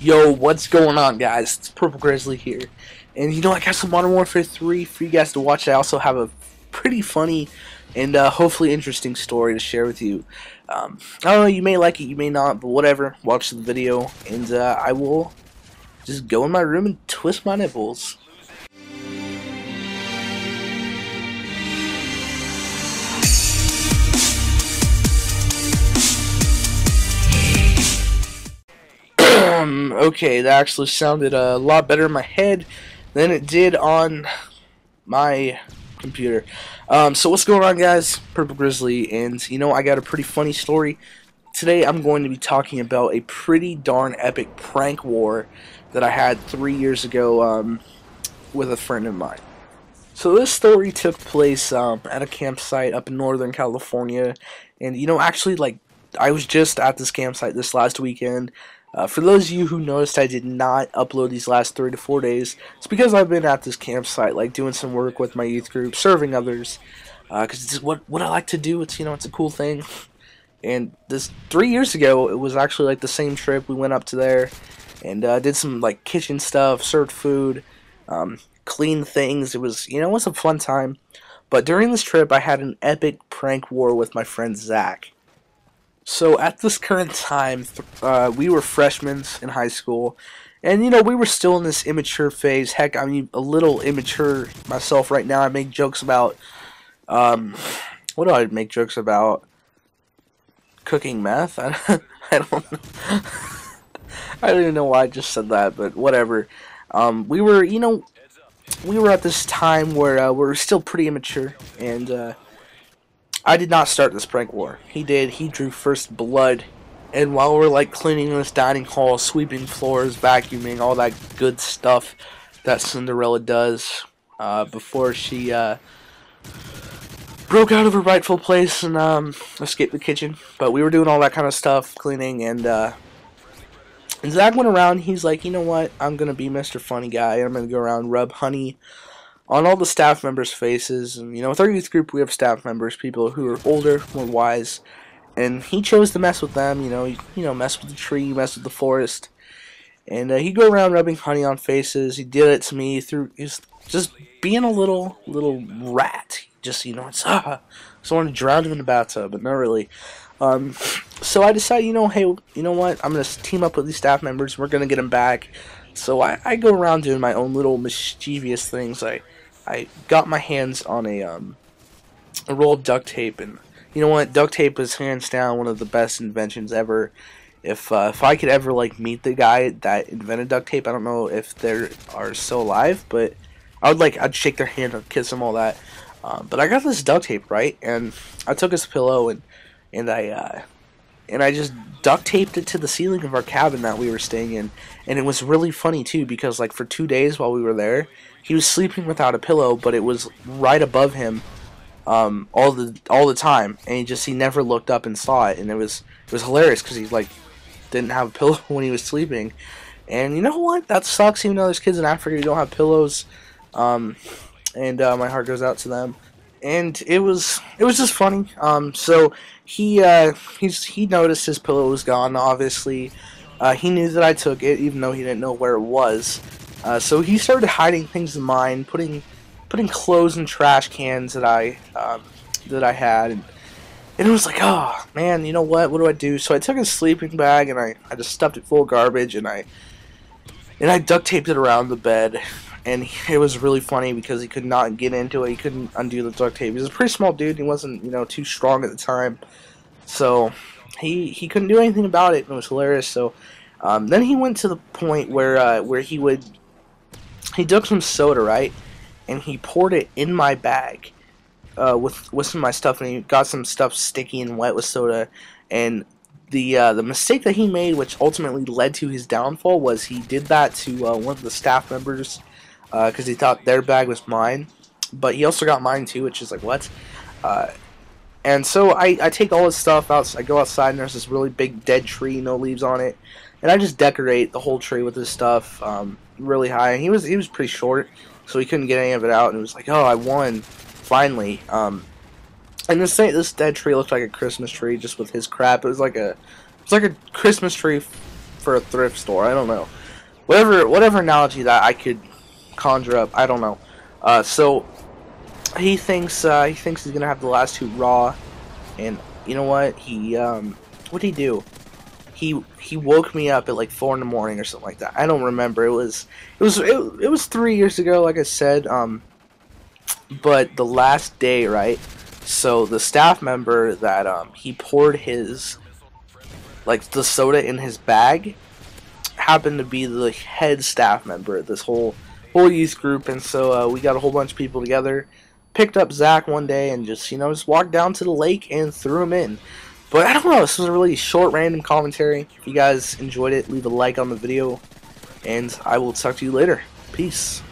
Yo, what's going on, guys? It's Purple Grizzly here, and I got some Modern Warfare 3 for you guys to watch. I also have a pretty funny and hopefully interesting story to share with you. I don't know, you may like it, you may not, but whatever. Watch the video, and I will just go in my room and twist my nipples. Okay, that actually sounded a lot better in my head than it did on my computer. So what's going on, guys? Purple Grizzly, and I got a pretty funny story. Today I'm going to be talking about a pretty darn epic prank war that I had 3 years ago with a friend of mine. So this story took place at a campsite up in Northern California, and actually, like, I was just at this campsite this last weekend. For those of you who noticed I did not upload these last 3 to 4 days, it's because I've been at this campsite, like, doing some work with my youth group, serving others, because it's what I like to do. It's, it's a cool thing. And this 3 years ago, it was actually, like, the same trip. We went up to there and did some, like, kitchen stuff, served food, cleaned things. It was, it was a fun time. But during this trip, I had an epic prank war with my friend Zach. So at this current time, we were freshmen in high school, and we were still in this immature phase. Heck, I'm a little immature myself right now. I make jokes about, what do I make jokes about? Cooking meth? I don't know. I don't even know why I just said that, but whatever. We were, we were at this time where we're still pretty immature, and I did not start this prank war. He did. He drew first blood. And while we're, like, cleaning this dining hall, sweeping floors, vacuuming, all that good stuff that Cinderella does before she broke out of her rightful place and escaped the kitchen. But we were doing all that kind of stuff, cleaning, and Zach went around. He's like, you know what? I'm going to be Mr. Funny Guy. I'm going to go around and rub honey on all the staff members' faces. And with our youth group, we have staff members, people who are older, more wise, and he chose to mess with them. Mess with the tree, mess with the forest, and he'd go around rubbing honey on faces. He did it to me he's just being a little rat. Just I want to drown him in the bathtub, but not really. So I decided, hey, you know what? I'm gonna team up with these staff members. We're gonna get him back. So I go around doing my own little mischievous things. I got my hands on a roll of duct tape, and you know what? Duct tape is hands down one of the best inventions ever. If I could ever, like, meet the guy that invented duct tape, I don't know if they are still alive, but I'd shake their hand, I'd kiss them, all that. But I got this duct tape, right, and I took his pillow and I just duct taped it to the ceiling of our cabin that we were staying in. And it was really funny too, because like for 2 days while we were there, he was sleeping without a pillow, but it was right above him all the time, and he never looked up and saw it. And it was hilarious because he, like, didn't have a pillow when he was sleeping. And you know what? That sucks. Even though there's kids in Africa who don't have pillows, and my heart goes out to them. And it was just funny. So he noticed his pillow was gone. Obviously, he knew that I took it, even though he didn't know where it was. So he started hiding things in mine, putting clothes in trash cans that I had, and it was like, oh man, you know what do I do? So I took his sleeping bag and I just stuffed it full of garbage, and I duct taped it around the bed. And it was really funny because he could not get into it. He couldn't undo the duct tape. He was a pretty small dude. He wasn't, too strong at the time. So he couldn't do anything about it. And it was hilarious. So then he went to the point where he took some soda, right? And he poured it in my bag with some of my stuff. And he got some stuff sticky and wet with soda. And the mistake that he made, which ultimately led to his downfall, was he did that to one of the staff members. Because he thought their bag was mine, but he also got mine too, which is like, what? And so I take all his stuff out. I go outside, and there's this really big dead tree, no leaves on it, and I just decorate the whole tree with his stuff, really high. And he was pretty short, so he couldn't get any of it out. And it was like, oh, I won finally. And this dead tree looked like a Christmas tree, just with his crap. It was like a Christmas tree for a thrift store. I don't know. Whatever analogy that I could conjure up. I don't know. So he thinks he's gonna have the last 2 raw, and you know what? What did he do? He woke me up at like 4 in the morning or something like that. I don't remember. It was 3 years ago, like I said. But the last day, right? So the staff member that he poured his the soda in his bag happened to be the head staff member of this whole youth group, and so we got a whole bunch of people together, picked up Zach one day, and just walked down to the lake and threw him in. But I don't know, this was a really short, random commentary. If you guys enjoyed it, leave a like on the video, and I will talk to you later. Peace.